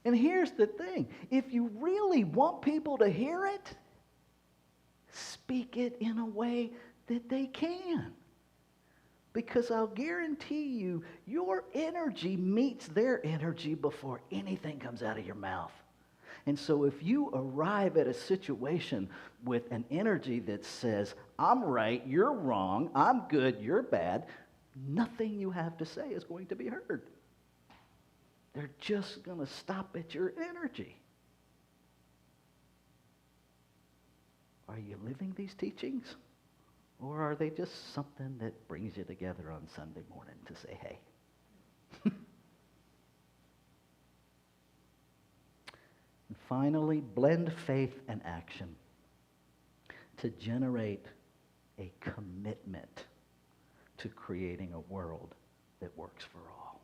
And here's the thing. If you really want people to hear it, speak it in a way that they can. Because I'll guarantee you, your energy meets their energy before anything comes out of your mouth. And so if you arrive at a situation with an energy that says, I'm right, you're wrong, I'm good, you're bad, nothing you have to say is going to be heard. They're just going to stop at your energy. Are you living these teachings? Or are they just something that brings you together on Sunday morning to say, hey? And finally, blend faith and action to generate a commitment to creating a world that works for all.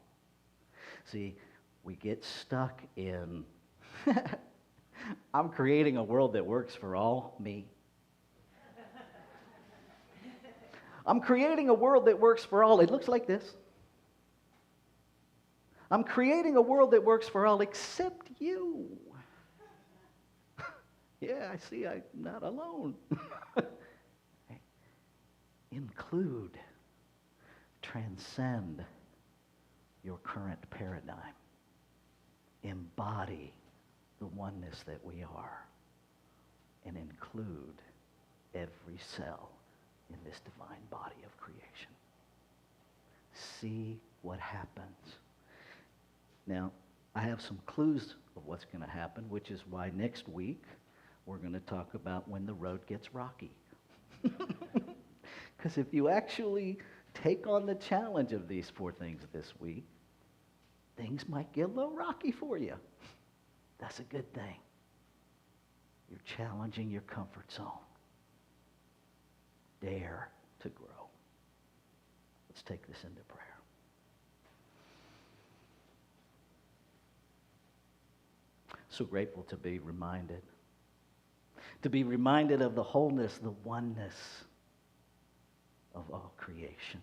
See, we get stuck in, I'm creating a world that works for all, me. I'm creating a world that works for all. It looks like this. I'm creating a world that works for all except you. Yeah, I see I'm not alone. Include, transcend your current paradigm. Embody the oneness that we are. And include every cell in this divine body of creation. See what happens. Now, I have some clues of what's going to happen, which is why next week we're going to talk about when the road gets rocky. Because if you actually take on the challenge of these 4 things this week, things might get a little rocky for you. That's a good thing. You're challenging your comfort zone. Dare to grow. Let's take this into prayer. So grateful to be reminded of the wholeness, the oneness of all creation.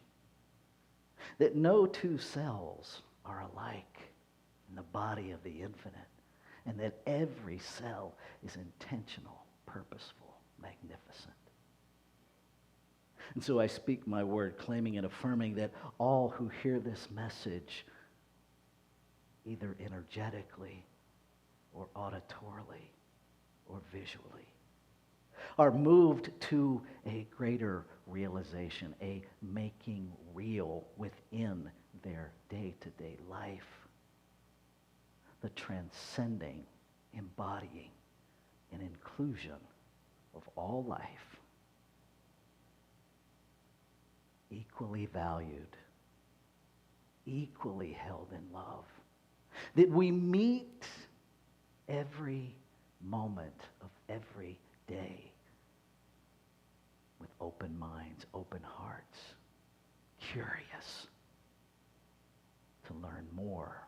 That no 2 cells are alike in the body of the infinite, and that every cell is intentional, purposeful, magnificent. And so I speak my word, claiming and affirming that all who hear this message, either energetically or auditorily or visually, are moved to a greater realization, a making real within their day-to-day life, the transcending, embodying, and inclusion of all life, equally valued, equally held in love, that we meet every moment of every day with open minds, open hearts, curious to learn more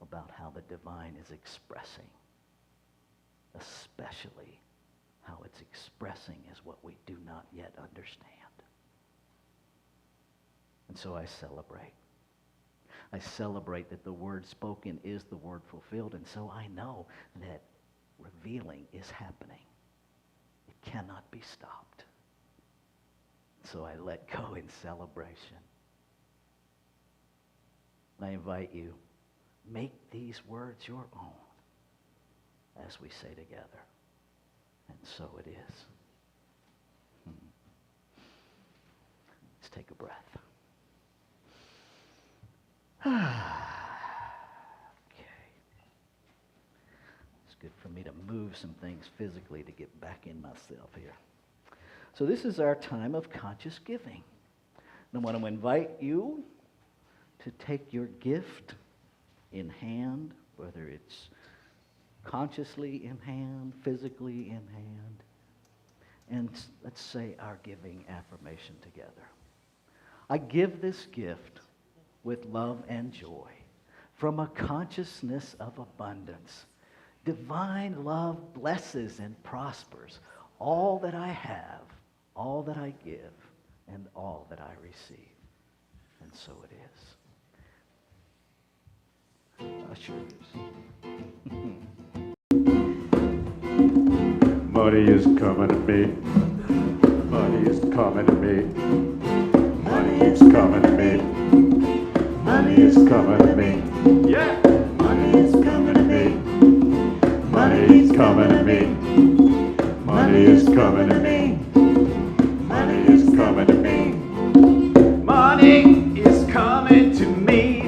about how the divine is expressing, especially how it's expressing is what we do not yet understand. And so I celebrate. I celebrate that the word spoken is the word fulfilled, and so I know that revealing is happening. It cannot be stopped. So I let go in celebration. I invite you, make these words your own as we say together. And so it is. Let's take a breath. Okay. It's good for me to move some things physically to get back in myself here. So this is our time of conscious giving. And I want to invite you to take your gift in hand, whether it's consciously in hand, physically in hand, and let's say our giving affirmation together. I give this gift with love and joy from a consciousness of abundance. Divine love blesses and prospers all that I have, all that I give, and all that I receive. and so it is. Ushers. Money is coming to me. Money is coming to me. Money is coming to me. Money is coming to me. Yeah. Money is coming to me. Money is coming to me. Money is coming to me. Money is coming to me. Money is coming to me.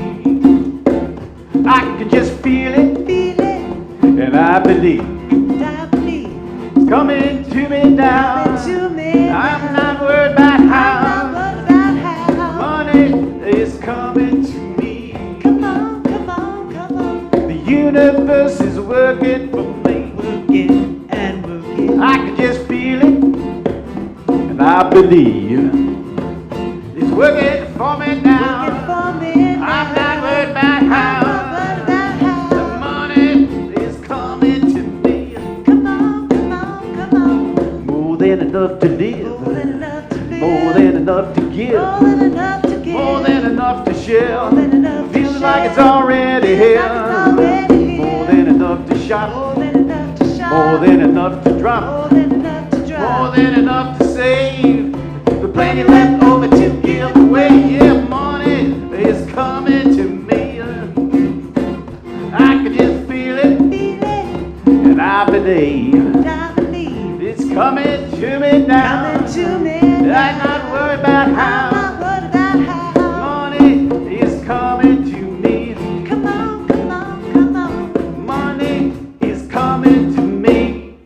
I can just feel it, and I believe it's coming to me now. I'm not worried about how. Money is coming to me. Come on, come on, come on. The universe is working for me. Working and working. I can just feel it, and I believe it's working for me now. Working for me now. I'm not worried about how. The money is coming to me. Come on, come on, come on. More than enough to live. More than enough to live. More than enough to give. More than enough to give. More than enough to share. More than enough to Feels like share. it's already Feels here. like it's already here. More than enough to shop. More than enough to shop. More than enough to drop. More than enough to drop. More than enough to save. But plenty left over to give away. Yeah, money is coming to me. I can just feel it, Feel it. and I believe And I believe. it's coming to me now. Coming to me. I'm not worried about I'm how. not worried about how. Money is coming to me. Come on, come on, come on. Money is coming to me.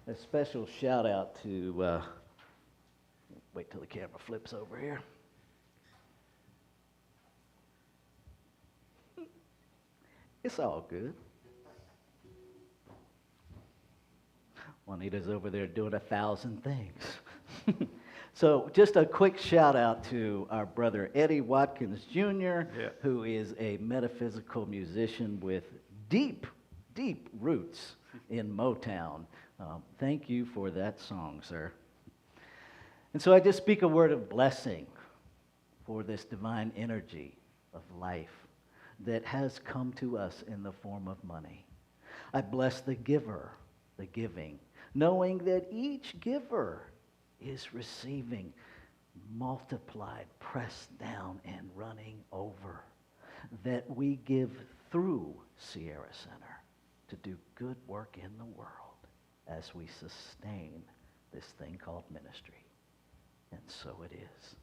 A special shout out to, wait till the camera flips over here. It's all good. Juanita's over there doing 1,000 things. So just a quick shout out to our brother Eddie Watkins Jr., who is a metaphysical musician with deep, deep roots in Motown. Thank you for that song, sir. And so I just speak a word of blessing for this divine energy of life that has come to us in the form of money. I bless the giver, the giving, knowing that each giver is receiving multiplied, pressed down, and running over, that we give through Sierra Center to do good work in the world as we sustain this thing called ministry. And so it is.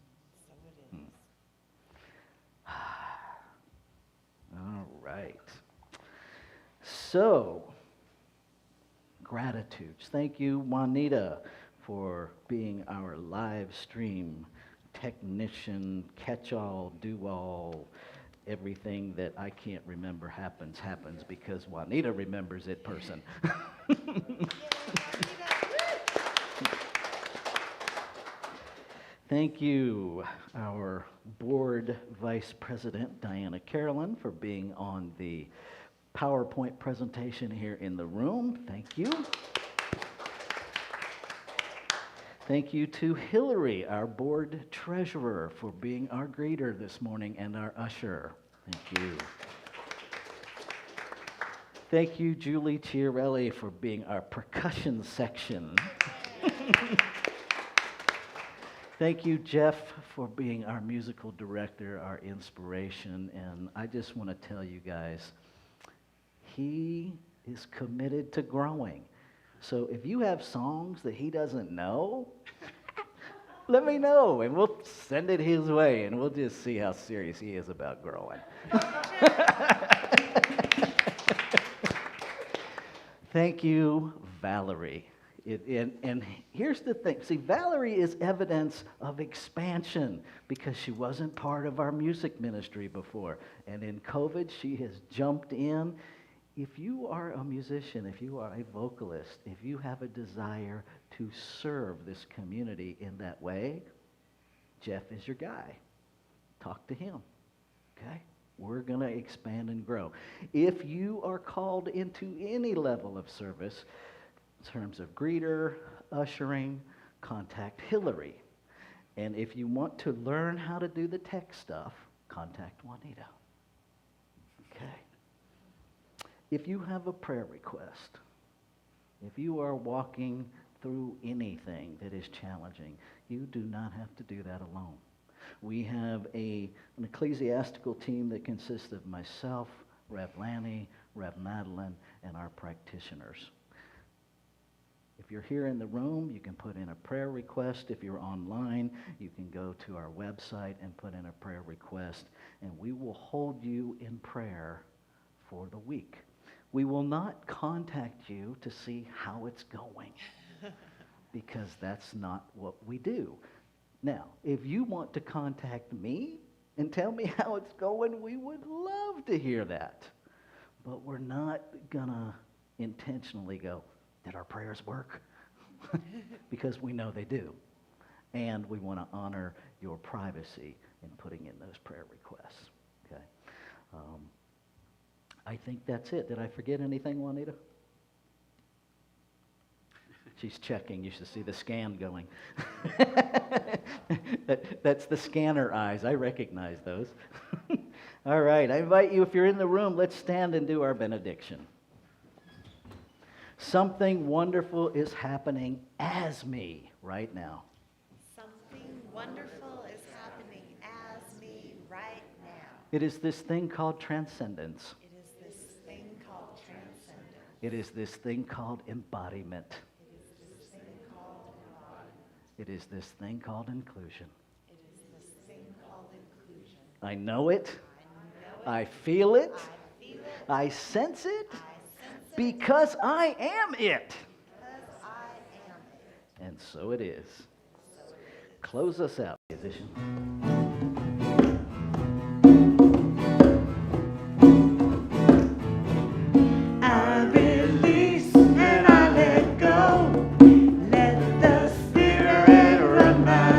All right. So, gratitudes. Thank you, Juanita, for being our live stream technician, catch-all, do-all. Everything that I can't remember happens because Juanita remembers it person. Thank you, our board vice president, Diana Carolyn, for being on the PowerPoint presentation here in the room. Thank you. Thank you to Hillary, our board treasurer, for being our greeter this morning and our usher. Thank you. Thank you, Julie Chiarelli, for being our percussion section. Thank you, Jeff, for being our musical director, our inspiration. And I just want to tell you guys, he is committed to growing. So if you have songs that he doesn't know, let me know, and we'll send it his way, and we'll just see how serious he is about growing. Thank you, Valerie. And here's the thing. See, Valerie is evidence of expansion because she wasn't part of our music ministry before. And in COVID, she has jumped in. If you are a musician, if you are a vocalist, if you have a desire to serve this community in that way, Jeff is your guy. Talk to him, okay? We're going to expand and grow. If you are called into any level of service, terms of greeter, ushering, contact Hillary. And if you want to learn how to do the tech stuff, contact Juanita. Okay? If you have a prayer request, if you are walking through anything that is challenging, you do not have to do that alone. We have an ecclesiastical team that consists of myself, Rev Lanny, Rev Madeline, and our practitioners. If you're here in the room, you can put in a prayer request. If you're online, you can go to our website and put in a prayer request, and we will hold you in prayer for the week. We will not contact you to see how it's going, because that's not what we do. Now, if you want to contact me and tell me how it's going, we would love to hear that. But we're not going to intentionally go, did our prayers work? Because we know they do. And we want to honor your privacy in putting in those prayer requests. Okay. I think that's it. Did I forget anything, Juanita? She's checking. You should see the scan going. That's the scanner eyes. I recognize those. All right. I invite you, if you're in the room, let's stand and do our benediction. Something wonderful is happening as me right now. Something wonderful is happening as me right now. It is this thing called transcendence. It is this thing called transcendence. It is this thing called embodiment. It is this thing called embodiment. It is this thing called inclusion. It is this thing called inclusion. I know it. I know it. I feel it. I feel it. I sense it. I sense it. Because I am it. Because I am it. And so it is. So it is. Close us out, musician. I release and I let go. Let the Spirit run my